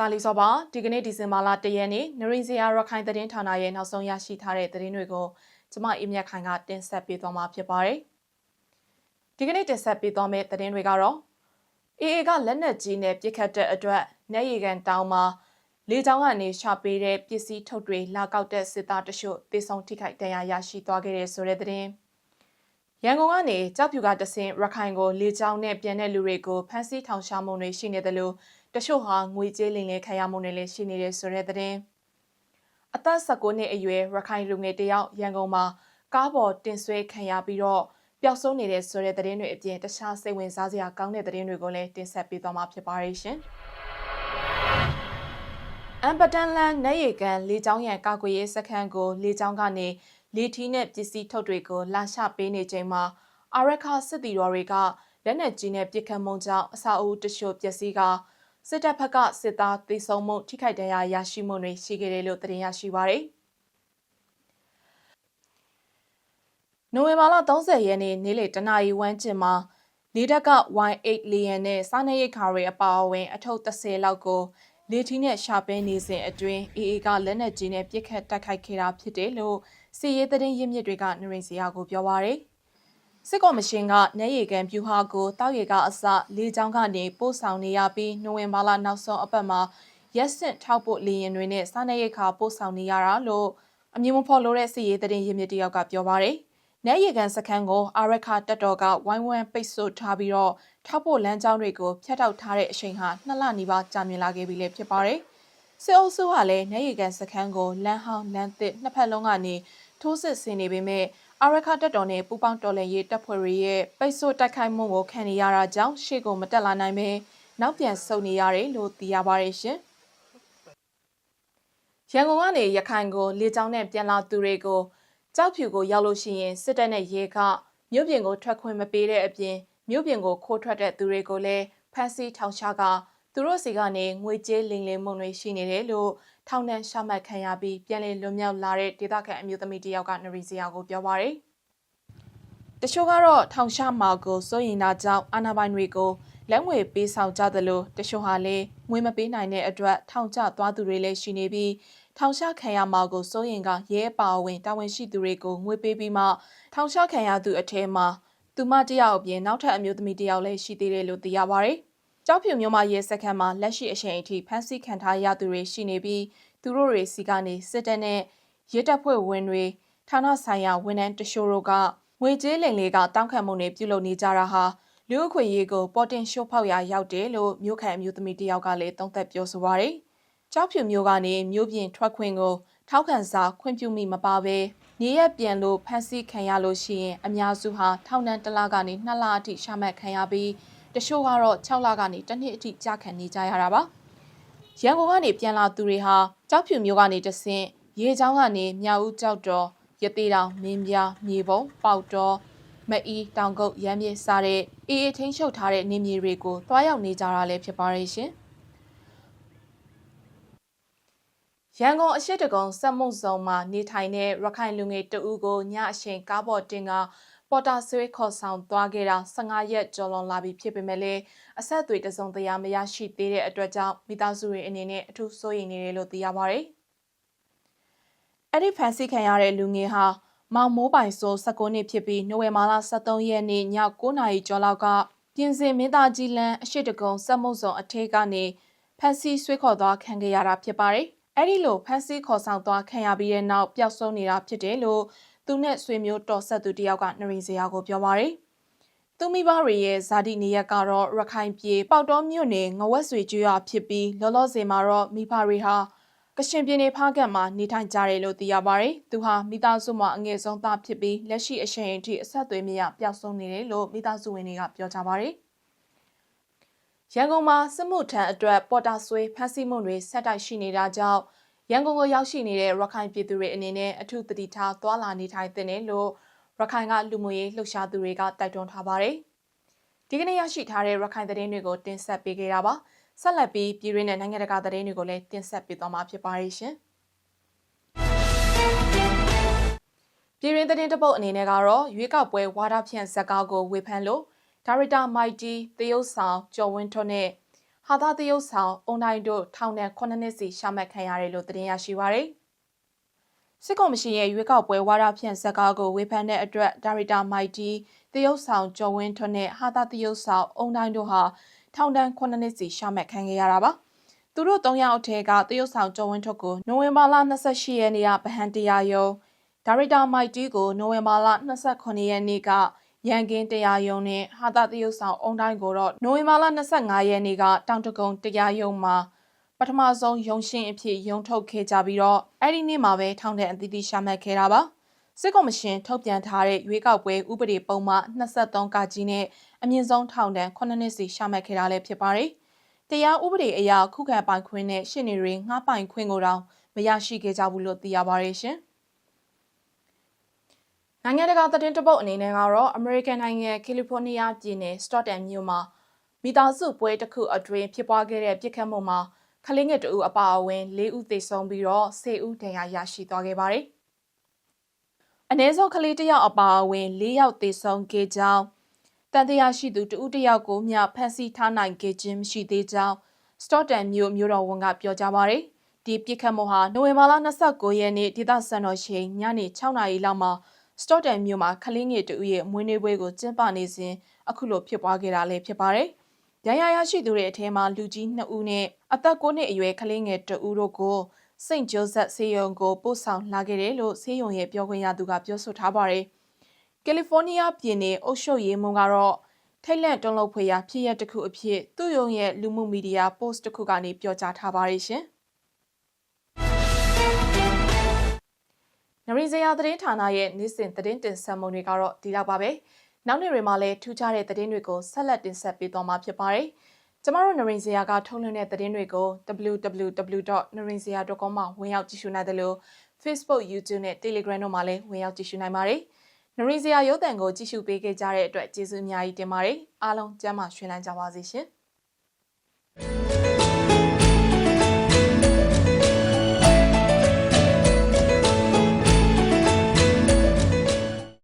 တာလီစောပါဒီကနေ့ဒီဇင်ဘာလ1ရက်နေ့နရင်စရာရခိုင်သတင်းဌာနရဲ့နောက်ဆုံးရရှိထားတဲ့သတင်းတွေကိုကျွန်မအမြတ်ခိုင်ကတင်ဆက်ပေးသွားမှာဖြစ်ပါတယ်။ဒီကနေ့တင်ဆက်ပေးသွားမယ့်သတင်းတွေကတော့AAကလက်နက်ကြီးနဲ့ပစ်ခတ်တဲ့အတွက်နေရီကန်တောင်မှာလေကြောင်းကနေရှာပေးတဲ့ပစ္စည်းထုတ်တွေလာကောက်တဲ့စစ်သားတချို့တေဆုံးထိခိုက်ဒဏ်ရာရရှိသွားခဲ့တဲ့ဆိုတဲ့သတင်းရန်ကုန်ကနေကြောက်ဖြူကတဆင်ရခိုင်ကိုလေကြောင်းနဲ့ပြန်တဲ့လူတွေကိုဖမ်းဆီးထောင်ရှားမှုတွေရှိနေတယ်လို့တချို့ဟာငွေကြေးလိမ်လည်ခံရမှုတွေလည်းရှိနေတဲ့ဆိုတဲ့သတင်းအသက်19နှစ်အရွယ်ရခိုင်လူငယ်တယောက်ရန်ကုန်မှာကားပေါ်တင်ဆွဲခံရပြီးတော့ပျောက်ဆုံးနေတဲ့ဆိုတဲ့သတင်းတွေအပြင်တခြားစိတ်ဝင်စားစရာကောင်းတဲ့သတင်းတွေကိုလည်းတင်ဆက်ပေးသွားမှာဖြစ်ပါရဲ့ရှင်အမ်ပတန်လန်နေရီကန်လေကြောင်းရန်ကာကွယ်ရေးစခန်းကိုလေကြောင်းကနေလေထီးနဲ့ပစ္စည်းထုတ်တွေကိုလာရှပေးနေချိန်မှာအာရခစစ်တီတော်တွေကလက်နက်ကြီးနဲ့ပစ်ခတ်မှုကြောင့်အဆောက်အဦတချို့ပျက်စီးကစစ်တပ်ဘက်ကစစ်သားသေဆုံးမှုထိခိုက်ဒဏ်ရာရရှိမှုတွေရှိခဲ့တယ်လို့သတင်းရရှိပါရယ်။နိုဝင်ဘာလ30ရက်နေ့နေ့လယ်တနာရီဝန်းကျင်မှာလေတပ်က Y8 လေယာဉ်နဲ့စားနပ်ရိက္ခာတွေအပါအဝင်အထုပ်30လောက်ကိုလေထီးနဲ့ရှာပင်းနေစဉ်အတွင်း AA ကလက်နက်ကြီးနဲ့ပစ်ခတ်တိုက်ခိုက်ခဲ့တာဖြစ်တယ်လို့စစ်ရေးသတင်းရင်းမြစ်တွေကနရင်စရာကိုပြောပါရယ်။စစ်ကော်မရှင်ကနေရီကန်ပြူဟာကိုတောက်ရီကအစလေကြောင်းကနေပို့ဆောင်နေရပြီးနိုဝင်ဘာလနောက်ဆုံးအပတ်မှာရက်စစ်ထောက်ပို့လေယာဉ်တွေနဲ့စားနပ်ရိက္ခာပို့ဆောင်နေရတာလို့အမည်မဖော်လို့တဲ့စစ်ရေးသတင်းရင်းမြစ်တယောက်ကပြောပါရယ်။နေရီကန်စခန်းကိုအာရခတပ်တော်ကဝိုင်းဝန်းပိတ်ဆို့ထားပြီးတော့ထောက်ပို့လမ်းကြောင်းတွေကိုဖျက်တောက်ထားတဲ့အချိန်ဟာ2လနီးပါးကြာမြင့်လာခဲ့ပြီလေဖြစ်ပါရယ်။စစ်အုပ်စုကလည်းနေရီကန်စခန်းကိုလမ်းဟောင်းလမ်းသစ်နှစ်ဖက်လုံးကနေထိုးစစ်ဆင်နေပေမဲ့အာရခတပ်တော်နဲ့ပူးပေါင်းတော်လှန်ရေးတပ်ဖွဲ့တွေရဲ့ပိတ်ဆို့တိုက်ခိုက်မှုကိုခံနေရတာကြောင့်ရှေ့ကိုမတက်လာနိုင်ပဲနောက်ပြန်ဆုတ်နေရတယ်လို့သိရပါတယ်ရှင်။ရန်ကုန်ကနေရခိုင်ကိုလေကြောင်းနဲ့ပြန်လာသူတွေကိုကြောက်ဖြူကိုရောက်လို့ရှိရင်စစ်တပ်နဲ့ရဲကမြို့ပြင်ကိုထွက်ခွင့်မပေးတဲ့အပြင်မြို့ပြင်ကိုခိုးထွက်တဲ့သူတွေကိုလည်းဖမ်းဆီးထောင်ချကသူတို့စီကနေငွေကြေးလိမ်လည်မှုတွေရှိနေတယ်လို့ထောင်ဒဏ်ချမှတ်ခံရပြီးပြန်လည်လွတ်မြောက်လာတဲ့ဒေသခံအမျိုးသမီးတယောက်ကနရီစရာကိုပြောပါရယ်တချို့ကတော့ထောင်ချမှာကိုစိုးရင်တာကြောင့်အာဏာပိုင်တွေကိုလက်ငွေပေးဆောင်ကြသလိုတချို့ဟာလည်းငွေမပေးနိုင်တဲ့အတွက်ထောင်ချသွားသူတွေလည်းရှိနေပြီးထောင်ချခံရမှာကိုစိုးရင်ကရဲပါဝင်တာဝန်ရှိသူတွေကိုငွေပေးပြီးမှထောင်ချခံရသူအထဲမှာသူမတယောက်အပြင်နောက်ထပ်အမျိုးသမီးတယောက်လည်းရှိသေးတယ်လို့သိရပါရယ်ကျောက်ဖြူမြို့မှာရဲစခန်းမှာလက်ရှိအချိန်အထိဖမ်းဆီးခံထားရသူတွေရှိနေပြီးသူတို့တွေစီကနေစစ်တပ်နဲ့ရဲတပ်ဖွဲ့ဝင်တွေဌာနဆိုင်ရာဝန်ထမ်းတချို့တို့ကငွေကြေးလိမ်လည်ကတောင်းခံမှုတွေပြုလုပ်နေကြတာဟာလူ့အခွင့်အရေးကိုပေါ်တင်ရှိုးဖောက်ရာရောက်တယ်လို့မြို့ခံအမျိုးသမီးတယောက်ကလည်းသုံးသပ်ပြောဆိုပါရယ်ကျောက်ဖြူမြို့ကနေမြို့ပြင်ထွက်ခွင့်ကိုထောက်ခံစာခွင့်ပြုမိမပါဘဲနေရက်ပြန်လို့ဖမ်းဆီးခံရလို့ရှိရင်အများစုဟာထောင်ဒဏ်1လကနေ2လအထိချမှတ်ခံရပြီးတချို့ကတော့6လကနေ1နှစ်အထိကြာခံနေကြရတာပါရန်ကုန်ကနေပြန်လာသူတွေဟာကျောက်ဖြူမြို့ကနေတဆင့်ရေချောင်းကနေမြောက်ဦးကျောက်တော်ရသေးတောင်မင်းပြမြေပုံပေါက်တော်မအီးတောင်ကုတ်ရမ်းမြေစားတဲ့အေးအေးထိန်းချုပ်ထားတဲ့နေမြေတွေကိုတွားရောက်နေကြတာလည်းဖြစ်ပါရဲ့ရှင်ရန်ကုန်အရှိတကုံစက်မှုဇုံမှာနေထိုင်တဲ့ရခိုင်လူငယ်တဦးကိုညအချိန်ကားပေါ်တင်ကပေါ်တာဆွေးခေါ်ဆောင်သွားခဲ့တာ15ရက်ကျော်လွန်လာပြီဖြစ်ပေမဲ့လည်းအဆက်အသွေးတစုံတရာမရရှိသေးတဲ့အတွက်ကြောင့်မိသားစုတွေအနေနဲ့အထူးစိုးရိမ်နေတယ်လို့သိရပါတယ်။အဲ့ဒီဖန်ဆီးခံရတဲ့လူငယ်ဟာမောင်မိုးပိုင်စိုး19နှစ်ဖြစ်ပြီးနိုဝင်ဘာလ23ရက်နေ့ည9:00နာရီကျော်လောက်ကပြင်စင်မင်းသားကြီးလန်းအရှိတကုံစက်မှုဇုံအထက်ကနေဖန်ဆီးဆွေးခေါ်သွားခံခဲ့ရတာဖြစ်ပါတယ်။အဲ့ဒီလိုဖန်ဆီးခေါ်ဆောင်သွားခံရပြီးတဲ့နောက်ပျောက်ဆုံးနေတာဖြစ်တယ်လို့သူနဲ့ဆွေမျိုးတော်ဆက်သူတယောက်ကနရီစရာကိုပြောပါရယ်သူမိဘတွေရဲ့ဇာတိနေရက်ကတော့ရခိုင်ပြည်ပေါတော်မြို့နယ်ငဝက်ဆွေကျွော်ဖြစ်ပြီးလောလောဆယ်မှာတော့မိဘတွေဟာကချင်ပြည်နယ်ဖားကတ်မှာနေထိုင်ကြတယ်လို့သိရပါရယ်သူဟာမိသားစုမှာအငယ်ဆုံးသားဖြစ်ပြီးလက်ရှိအချိန်အထိအဆက်အသွယ်မရပျောက်ဆုံးနေတယ်လို့မိသားစုဝင်တွေကပြောကြပါရယ်ရန်ကုန်မှာစစ်မှုထမ်းအတွက်ပေါ်တာဆွေးဖမ်းဆီးမှုတွေဆက်တိုက်ရှိနေတာကြောင့်ရန်ကုန်ကိုရောက်ရှိနေတဲ့ရခိုင်ပြည်သူတွေအနေနဲ့အထူးသတိထားသွာလာနေထိုင်သင့်တယ်လို့ရခိုင်ကလူမှုရေးလှုပ်ရှားသူတွေကတိုက်တွန်းထားပါတယ်။ဒီကနေ့ရရှိထားတဲ့ရခိုင်သတင်းတွေကိုတင်ဆက်ပေးခဲ့တာပါ။ဆက်လက်ပြီးပြည်တွင်းနဲ့နိုင်ငံတကာသတင်းတွေကိုလည်းတင်ဆက်ပေးသွားမှာဖြစ်ပါတယ်ရှင်။ပြည်တွင်းသတင်းတပုတ်အနေနဲ့ကတော့ရွေးကောက်ပွဲဝါဒဖြန့်ဇာတ်ကားကိုဝေဖန်လို့ဒါရိုက်တာမိုက်တီတရုတ်ဆောင်ကျော်ဝင်းထွန်းနဲ့ဟ ဟာသာတရုတ်ဆောင်အွန်လိုင်းတို့ထောင်ဒဏ်9နှစ်စီချမှတ်ခံရတယ်လို့သတင်းရရှိပါရယ်စစ်ကောင်စီရဲ့ရွေးကောက်ပွဲဝါဒဖြန့်ဇက်ကားကိုဝေဖန်တဲ့အတွက်ဒါရိုက်တာမိုက်တီတရုတ်ဆောင်ကျော်ဝင်းထွန်းနဲ့ဟာသာတရုတ်ဆောင်အွန်လိုင်းတို့ဟာထောင်ဒဏ်9နှစ်စီချမှတ်ခံခဲ့ရတာပါသူတို့3ယောက်အထက်ကတရုတ်ဆောင်ကျော်ဝင်းထွန်းကိုနိုဝင်ဘာလ28ရက်နေ့ကဗဟန်တရားရုံးဒါရိုက်တာမိုက်တီကိုနိုဝင်ဘာလ29ရက်နေ့ကရန်ကင်းတရားရုံးနဲ့ဟာသာတရုတ်ဆောင်အွန်လိုင်းကိုတော့နိုဝင်ဘာလ25ရက်နေ့ကတောင်တကုံတရားရုံးမှာပထမဆုံးရုံးရှင်းအဖြစ်ရုံးထုတ်ခဲ့ကြပြီးတော့အဲ့ဒီနေ့မှာပဲထောင်ဒဏ်အသီးသီးချမှတ်ခဲ့တာပါစစ်ကော်မရှင်ထုတ်ပြန်ထားတဲ့ရွေးကောက်ပွဲဥပဒေပုံမှန်23ကကြီးနဲ့အမြင့်ဆုံးထောင်ဒဏ်9နှစ်စီချမှတ်ခဲ့တာလည်းဖြစ်ပါတယ်တရားဥပဒေအရခုခံပိုင်ခွင့်နဲ့ရှင်းနေတွေငှားပိုင်ခွင့်ကိုတောင်မရရှိခဲ့ကြဘူးလို့သိရပါတယ်ရှင်နိုင်ငံတကာသတင်းတပုတ်အနေနဲ့ကတော့အမေရိကန်နိုင်ငံကယ်လီဖိုးနီးယားပြည်နယ်စတော့တန်မြို့မှာမိသားစုပွဲတစ်ခုအတွင်းဖြစ်ပွားခဲ့တဲ့ပြစ်ခတ်မှုမှာကလေးငယ်2ဦးအပါအဝင်4ဦးသေဆုံးပြီးတော့10ဦးဒဏ်ရာရရှိသွားခဲ့ပါတယ်။အနည်းဆုံးကလေး1ယောက်အပါအဝင်4ယောက်သေဆုံးခဲ့ကြောင်းတန်တရားရှိသူ2ဦး1ယောက်ကိုမျှဖမ်းဆီးထားနိုင်ခဲ့ခြင်းမရှိသေးကြောင်းစတော့တန်မြို့တော်ဝန်ကပြောကြားပါတယ်။ဒီပြစ်ခတ်မှုဟာနိုဝင်ဘာလ29ရက်နေ့ဒေသစံတော်ချိန်ညနေ6နာရီလောက်မှာစတော့တန်မြို့မှာကလေးငယ်2ဦးရဲ့မွေးနေ့ပွဲကိုကျင်းပနေစဉ်အခုလိုဖြစ်ပွားခဲ့တာလည်းဖြစ်ပါတယ်။ရန်ရရှိသူတွေအထက်မှာလူကြီး2ဦးနဲ့အသက်9နှစ်အရွယ်ကလေးငယ်2ဦးတို့ကိုစိန့်ဂျိုးဇက်ဆေးရုံကိုပို့ဆောင်လာခဲ့တယ်လို့ဆေးရုံရဲ့ပြောခွင့်ရသူကပြောဆိုထားပါတယ်။ကယ်လီဖိုးနီးယားပြည်နယ်အုပ်ချုပ်ရေးမှူးကတော့ထိတ်လန့်တုန်လှုပ်ဖွယ်ရာဖြစ်ရပ်တစ်ခုအဖြစ်သူ့ရုံရဲ့လူမှုမီဒီယာ post တစ်ခုကနေပြောကြားထားပါတယ်ရှင်။နရီဇယာသတင်းဌာနရဲ့နေ့စဉ်သတင်းတင်ဆက်မှုတွေကတော့ဒီလောက်ပါပဲ။နောက်နေ့တွေမှာလည်းထူးခြားတဲ့သတင်းတွေကိုဆက်လက်တင်ဆက်ပေးသွားမှာဖြစ်ပါတယ်။ကျမတို့နရင်ဇယာကထုတ်လွှင့်တဲ့သတင်းတွေကို www.narinzaya.com မှာဝင်ရောက်ကြည့်ရှုနိုင်တယ်လို့ Facebook, YouTube နဲ့ Telegram တို့မှာလည်းဝင်ရောက်ကြည့်ရှုနိုင်ပါတယ်။နရင်ဇယာရုပ်သံကိုကြည့်ရှုပေးခဲ့ကြတဲ့အတွက်ကျေးဇူးအများကြီးတင်ပါတယ်။အားလုံးကျန်းမာရွှင်လန်းကြပါစေရှင်။